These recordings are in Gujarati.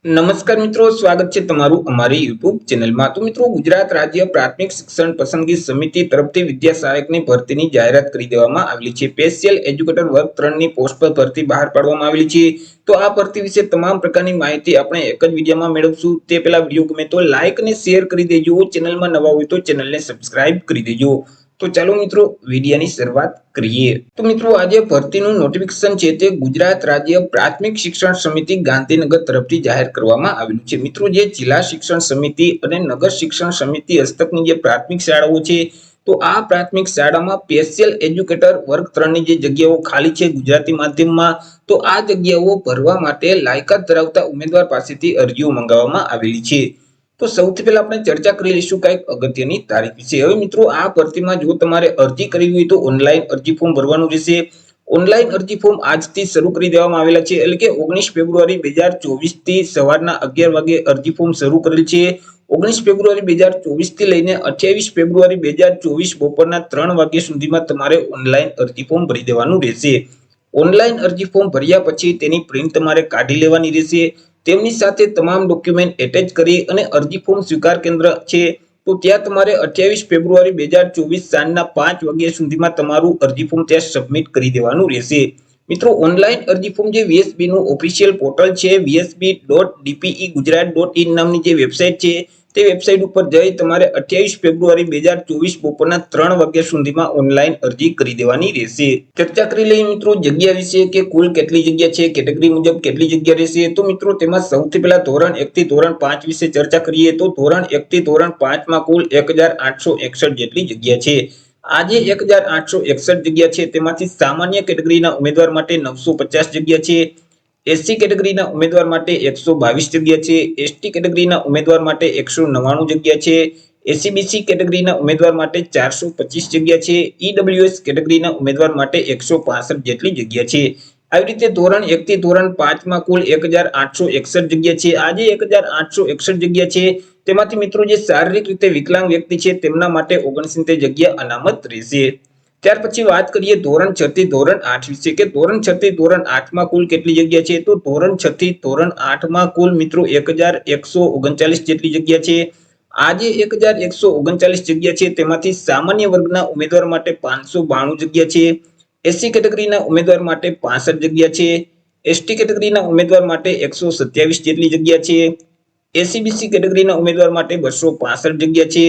નમસ્કાર મિત્રો, સ્વાગત છે તમારું અમારી યુટ્યુબ ચેનલમાં। તો મિત્રો, ગુજરાત રાજ્ય પ્રાથમિક શિક્ષણ પસંદગી સમિતિ તરફથી વિદ્યા સહાયકની ભરતીની જાહેરાત કરી દેવામાં આવેલી છે। સ્પેશિયલ એજ્યુકેટર વર્ગ 3 ની પોસ્ટ પર ભરતી બહાર પાડવામાં આવેલી છે। તો આ ભરતી વિશે તમામ પ્રકારની માહિતી આપણે એક જ વિડીયોમાં મેળવશું। તે પહેલા વિડીયો ગમે તો લાઈક અને શેર કરી દેજો, ચેનલમાં નવા હોય તો ચેનલને સબસ્ક્રાઇબ કરી દેજો। તો ચાલો મિત્રો, વિડીયોની શરૂઆત કરીએ। તો મિત્રો, આજે ભરતીનું નોટિફિકેશન છે તે ગુજરાત રાજ્ય પ્રાથમિક શિક્ષણ સમિતિ ગાંધીનગર તરફથી જાહેર કરવામાં આવેલું છે। મિત્રો, જે જિલ્લા શિક્ષણ સમિતિ અને નગર શિક્ષણ સમિતિ હસ્તકની જે પ્રાથમિક શાળાઓ છે, તો આ પ્રાથમિક શાળામાં સ્પેશિયલ એજ્યુકેટર વર્ગ 3 ની જે જગ્યાઓ ખાલી છે ગુજરાતી માધ્યમમાં, તો આ જગ્યાઓ ભરવા માટે લાયકાત ધરાવતા ઉમેદવાર પાસેથી અરજીઓ મંગાવવામાં આવેલી છે। તો સૌથી પહેલા આપણે ચર્ચા કરી લઈશું કંઈક અગત્યની તારીખ વિશે। હવે મિત્રો, આ ભરતીમાં જો તમારે અરજી કરવી હોય તો ઓનલાઈન અરજી ફોર્મ ભરવાનું રહેશે। ઓનલાઈન અરજી ફોર્મ આજથી શરૂ કરી દેવામાં આવેલા છે, એટલે કે 19 ફેબ્રુઆરી 2024 થી સવારના 11 વાગે અરજી ફોર્મ શરૂ કરેલ છે। 19 ફેબ્રુઆરી 2024 થી લઈને 28 ફેબ્રુઆરી 2024 બપોરના 3 વાગ્યા સુધીમાં તમારે ઓનલાઈન અરજી ફોર્મ ભરી દેવાનું રહેશે। ઓનલાઈન અરજી ફોર્મ ભર્યા પછી તેની પ્રિન્ટ તમારે કાઢી લેવાની રહેશે। તેમની સાથે તમામ ડોક્યુમેન્ટ એટેચ કરી અને અરજી ફોર્મ સ્વીકાર કેન્દ્ર છે તો ત્યાં તમારે 28 ફેબ્રુઆરી 2024 સાંજના 5 વાગ્યા સુધીમાં તમારું અરજી ફોર્મ ત્યાં સબમિટ કરી દેવાનું રહેશે। મિત્રો, ઓનલાઈન અરજી ફોર્મ જે વીએસબી નું ઓફિશિયલ પોર્ટલ છે vsb.dpegujarat.in નામની જે વેબસાઇટ છે, તે વેબસાઇટ ઉપર જઈ તમારે 28 ફેબ્રુઆરી 2024 બપોરના 3 વાગ્યા સુધીમાં ઓનલાઈન અરજી કરી દેવાની રહેશે। ચર્ચા કરી લઈએ મિત્રો જગ્યા વિશે કે કુલ કેટલી જગ્યા છે, કેટેગરી મુજબ કેટલી જગ્યા રહેશે। તો મિત્રો, તેમાં સૌથી પહેલા ધોરણ 1 થી ધોરણ 5 વિશે ચર્ચા કરીએ તો ધોરણ 1 થી ધોરણ 5 માં કુલ 1861 જેટલી જગ્યા છે। આજે 1861 જગ્યા છે તેમાંથી સામાન્ય કેટેગરીના ઉમેદવાર માટે 950 જગ્યા છે, એસસી કેટેગરીના ઉમેદવાર માટે 122 જગ્યા છે, એસટી કેટેગરીના ઉમેદવાર માટે 199 જગ્યા છે, એસસીબીસી કેટેગરીના ઉમેદવાર માટે 425 જગ્યા છે, ઈડબ્લ્યુએસ કેટેગરીના ઉમેદવાર માટે 165 જેટલી જગ્યા છે। આવી રીતે ધોરણ 1 થી ધોરણ 5 માં કુલ 1861 જગ્યા છે। આજે 1861 જગ્યા છે તેમાંથી મિત્રો જે શારીરિક રીતે વિકલાંગ વ્યક્તિ છે તેમના માટે 69 જગ્યા અનામત રહેશે। ત્યાર પછી વાત કરીએ ધોરણ 6 થી ધોરણ 8 વિશે કે ધોરણ 6 થી ધોરણ 8 માં કુલ કેટલી જગ્યા છે। તો ધોરણ 6 થી ધોરણ 8 માં કુલ મિત્રો 1139 જેટલી જગ્યા છે। આજે 1139 જગ્યા છે તેમાંથી સામાન્ય વર્ગના ઉમેદવાર માટે 592 જગ્યા છે, એસસી કેટેગરીના ઉમેદવાર માટે 65 જગ્યા છે, એસટી કેટેગરીના ઉમેદવાર માટે 127 જેટલી જગ્યા છે, એસસીબીસી કેટેગરીના ઉમેદવાર માટે 265 જગ્યા છે,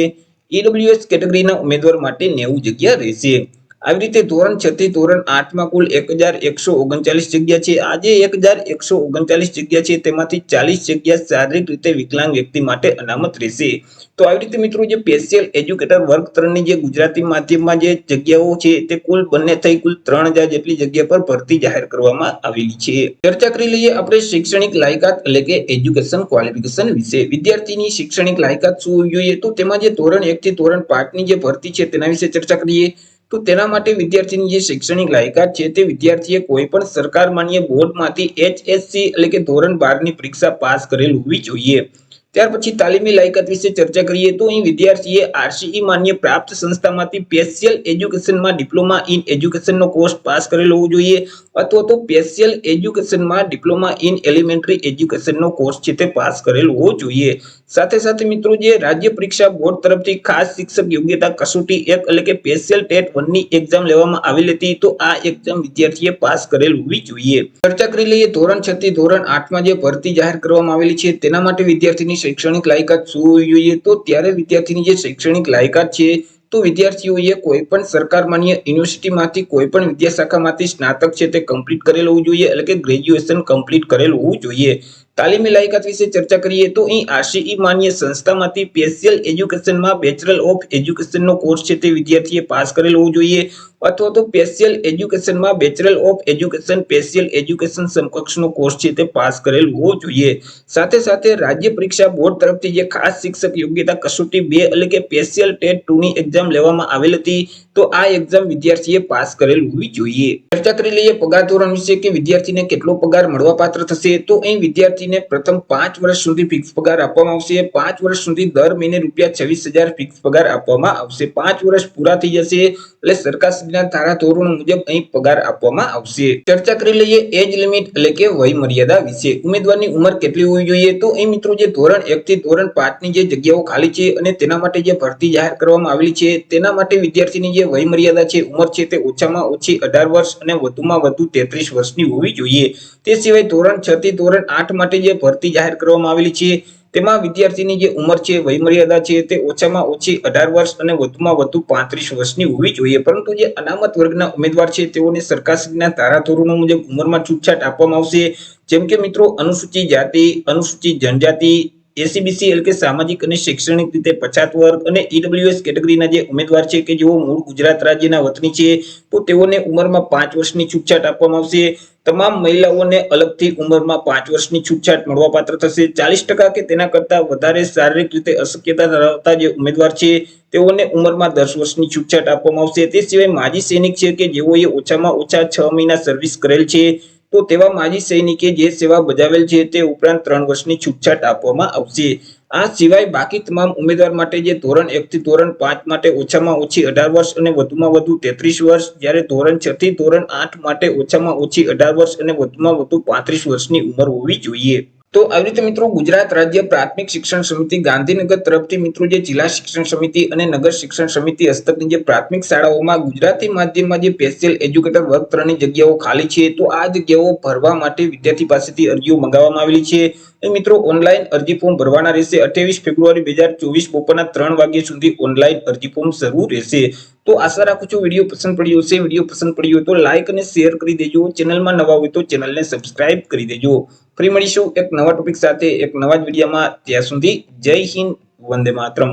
ઈડબ્લ્યુએસ કેટેગરીના ઉમેદવાર માટે 90 જગ્યા રહેશે। આવી રીતે ધોરણ 6 થી ધોરણ 8 માં કુલ 1139 જગ્યા છે। આજે 1139 જગ્યા છે તેમાંથી 40 જગ્યા શારીરિક રીતે વિકલાંગ વ્યક્તિ માટે અનામત રહેશે। તો આવી રીતે મિત્રો જે સ્પેશિયલ એજ્યુકેટર વર્ગ 3 ની જે ગુજરાતી માધ્યમમાં જે જગ્યાઓ છે તે કુલ બંને થઈ કુલ 3000 જેટલી જગ્યા પર ભરતી જાહેર કરવામાં આવેલી છે। ચર્ચા કરી લઈએ આપણે શૈક્ષણિક લાયકાત એટલે કે એજ્યુકેશન ક્વોલિફિકેશન વિશે। વિદ્યાર્થીની શૈક્ષણિક લાયકાત શું હોવી જોઈએ? તો તેમાં જે ધોરણ 1 થી ધોરણ 5 ની જે ભરતી છે તેના વિશે ચર્ચા કરીએ તો તેના માટે વિદ્યાર્થીની જે શૈક્ષણિક લાયકાત છે તે વિદ્યાર્થીએ કોઈ પણ સરકાર માન્ય બોર્ડમાંથી એચએસસી એટલે કે ધોરણ 12 ની પરીક્ષા પાસ કરેલ હોવી જોઈએ। ત્યાર પછી તાલીમી લાયકાત વિશે ચર્ચા કરીએ તો અહીં વિદ્યાર્થીએ આરસીઈ માન્ય પ્રાપ્ત સંસ્થામાંથી સ્પેશિયલ એજ્યુકેશનમાં ડિપ્લોમા ઇન એજ્યુકેશનનો કોર્સ પાસ કરેલો હોવો જોઈએ અથવા તો સ્પેશિયલ એજ્યુકેશનમાં ડિપ્લોમા ઇન એલિમેન્ટરી એજ્યુકેશનનો કોર્સ છે તે પાસ કરેલો હોવો જોઈએ। સાથે સાથે મિત્રો જે રાજ્ય પરીક્ષા બોર્ડ તરફથી ખાસ શિક્ષક યોગ્યતા કસોટી 1 એટલે કે સ્પેશિયલ ટેટ 1 ની એક્ઝામ લેવામાં આવેલી હતી તો આ એક્ઝામ વિદ્યાર્થીએ પાસ કરેલ હોવી જોઈએ। ચર્ચા કરી લઈએ ધોરણ 6 થી ધોરણ 8 માં જે ભરતી જાહેર કરવામાં આવેલી છે તેના માટે વિદ્યાર્થીની શૈક્ષણિક લાયકાત શું હોવી જોઈએ? તો ત્યારે વિદ્યાર્થીની જે શૈક્ષણિક લાયકાત છે તો વિદ્યાર્થીઓએ કોઈ પણ સરકાર માન્ય યુનિવર્સિટીમાંથી કોઈ પણ વિદ્યા શાખામાંથી સ્નાતક છે તે કમ્પ્લીટ કરેલ હોવું જોઈએ એટલે કે ગ્રેજ્યુએશન કમ્પ્લીટ કરેલ હોવું જોઈએ। તાલીમી લાયકાત વિશે ચર્ચા કરીએ તો અહીં આરસીઈ માન્ય સંસ્થામાંથી સ્પેશિયલ એજ્યુકેશનમાં બેચલર ઓફ એજ્યુકેશનનો કોર્સ છે તે વિદ્યાર્થીએ પાસ કરેલ હોવો જોઈએ અથવા તો સ્પેશિયલ એજ્યુકેશનમાં bachelor of education special education સમકક્ષનો કોર્સ છે તે પાસ કરેલ હોવો જોઈએ। સાથે સાથે રાજ્ય પરીક્ષા બોર્ડ તરફથી જે ખાસ શિક્ષક યોગ્યતા કસોટી 2 એટલે કે સ્પેશિયલ ટેટ 2 ની એક્ઝામ લેવામાં આવેલ હતી તો આ એક્ઝામ વિદ્યાર્થીએ પાસ કરેલ હોવી જોઈએ। ચર્ચા કરી લઈએ પગાર ધોરણ વિશે કે વિદ્યાર્થીને કેટલો પગાર મળવાપાત્ર થશે। તો અહીં વિદ્યાર્થીને પ્રથમ 5 વર્ષ સુધી ફિક્સ પગાર આપવામાં આવશે। 5 વર્ષ સુધી દર મહિને રૂપિયા 26,000 ફિક્સ પગાર આપવામાં આવશે। 5 વર્ષ પૂરા થઈ જશે એટલે સરકાર રાજ્યના ધારાધોરણો મુજબ અહીં પગાર આપવામાં આવશે. ચર્ચા કરી લઈએ એજ લિમિટ એટલે કે વય મર્યાદા વિશે. ઉમેદવારની ઉંમર કેટલી હોવી જોઈએ? તો અહીં મિત્રો જે ધોરણ 1 થી ધોરણ 5 ની જે જગ્યાઓ ખાલી છે અને તેના માટે જે ભરતી જાહેર કરવામાં આવેલી છે તેના માટે વિદ્યાર્થીની જે વય મર્યાદા છે, ઉંમર છે, તે ઓછામાં ઓછી 18 વર્ષ અને વધુમાં વધુ 33 વર્ષની હોવી જોઈએ. તે સિવાય ધોરણ 6 થી ધોરણ 8 માટે જે ભરતી જાહેર કરવામાં આવેલી છે તેમાં વિદ્યાર્થીની જે ઉંમર છે, વયમર્યાદા છે, તે ઓછામાં ઓછી 18 વર્ષ અને વધુમાં વધુ 35 વર્ષની હોવી જોઈએ. પરંતુ જે અનામત વર્ગના ઉમેદવાર છે તેઓને સરકારશ્રીના ધારાધોરણો મુજબ ઉંમરમાં છૂટછાટ આપવામાં આવશે. જેમ કે મિત્રો અનુસૂચિત જાતિ, અનુસૂચિત જનજાતિ, એસીબીસી એટલે કે સામાજિક અને શૈક્ષણિક રીતે પછાત વર્ગ અને ઈડબ્લ્યુએસ કેટેગરીના જે ઉમેદવાર છે કે જેઓ મૂળ ગુજરાત રાજ્યના વતની છે તો તેઓને ઉંમરમાં 5 વર્ષની છૂટછાટ આપવામાં આવશે. તમામ મહિલાઓને અલગથી ઉંમરમાં 5 વર્ષની છૂટછાટ મળવાપાત્ર થશે. 40% કે તેના કરતા વધારે શારીરિક રીતે અશક્યતા ધરાવતા જે ઉમેદવાર છે તેઓને ઉંમરમાં 10 વર્ષની છૂટછાટ આપવામાં આવશે. તે સિવાય માજી સૈનિક છે કે જેઓએ ઓછામાં ઓછા 6 મહિના સર્વિસ કરેલ છે તો તેવા માજી સૈનિકે જે સેવા બજાવેલ છે તે ઉપરાંત 3 વર્ષની છૂટછાટ આપવામાં આવશે. આ સિવાય બાકી તમામ ઉમેદવાર માટે જે ધોરણ 1 થી ધોરણ 5 માટે ઓછામાં ઓછી 18 વર્ષ અને વધુમાં વધુ 33 વર્ષ, જ્યારે ધોરણ 6 થી ધોરણ 8 માટે ઓછામાં ઓછી 18 વર્ષ અને વધુમાં વધુ 35 વર્ષની ઉંમર હોવી જોઈએ. તો આવી રીતે મિત્રો ગુજરાત રાજ્ય પ્રાથમિક શિક્ષણ સમિતિ ગાંધીનગર તરફથી મિત્રો જે જિલ્લા શિક્ષણ સમિતિ અને નગર શિક્ષણ સમિતિ હસ્તકની જે પ્રાથમિક શાળાઓમાં ગુજરાતી માધ્યમમાં જે સ્પેશિયલ એજ્યુકેટર વર્ગ 3 ની જગ્યાઓ ખાલી છે તો આ જગ્યાઓ ભરવા માટે વિદ્યાર્થી પાસેથી અરજીઓ મંગાવવામાં આવેલી છે. એ મિત્રો ઓનલાઈન અરજી ફોર્મ ભરવાના રહેશે. 28 ફેબ્રુઆરી 2024 બપોરના 3 વાગ્યા સુધી ઓનલાઈન અરજી ફોર્મ શરૂ રહેશે. તો આશા રાખું છું વિડીયો પસંદ પડ્યો હશે. વિડીયો પસંદ પડ્યો હોય તો લાઈક અને શેર કરી દેજો. ચેનલમાં નવા હોય તો ચેનલને સબસ્ક્રાઇબ કરી દેજો. ફરી મળીશું એક નવા ટોપિક સાથે એક નવા જ વિડીયોમાં. ત્યાં સુધી જય હિન્દ, વંદે માતરમ.